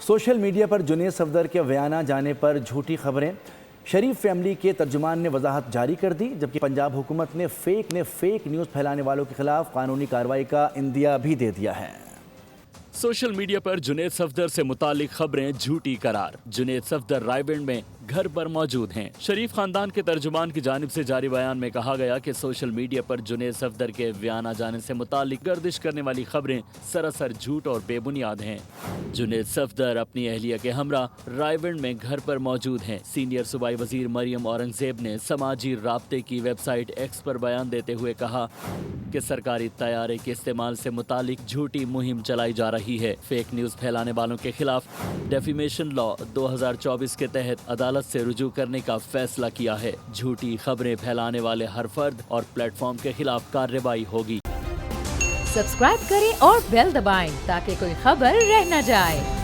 Social media पर जुनैद सफदर के बयाना जाने पर झूठी खबरें। शरीफ फैमिली के तर्जुमान ने वजाहत जारी कर दी, जबकि पंजाब हुकूमत ने फेक न्यूज़ फैलाने वालों के खिलाफ कानूनी कार्रवाई का इंदिया भी दे दिया है। सोशल मीडिया पर जुनैद सफदर से मुतालिक खबरें झूठी करार। जुनैद सफदर रायविंड में घर पर मौजूद हैं। शरीफ खानदान के तर्जुमान की जानिब से जारी बयान में कहा गया कि सोशल मीडिया पर जुनैद सफदर के बयाना जाने से मुतालिक गर्दिश करने वाली खबरें सरासर झूठ और बेबुनियाद हैं। जुनैद सफदर अपनी अहलिया के हमरा रायविंड में घर पर मौजूद हैं। सीनियर सूबाई वजीर मरियम औरंगजेब ने समाजी राब्ते की वेबसाइट एक्स पर बयान देते हुए कहा कि सरकारी तैयारे के इस्तेमाल से मुतालिक झूठी मुहिम चलाई जा रही है। फेक न्यूज़ फैलाने वालों के खिलाफ डेफेमेशन लॉ 2024 के तहत अदालत से रुजू करने का फैसला किया है। झूठी खबरें फैलाने वाले हर फर्द और प्लेटफॉर्म के खिलाफ कार्रवाई होगी। सब्सक्राइब करें और बेल दबाएं ताकि कोई खबर रह न जाए।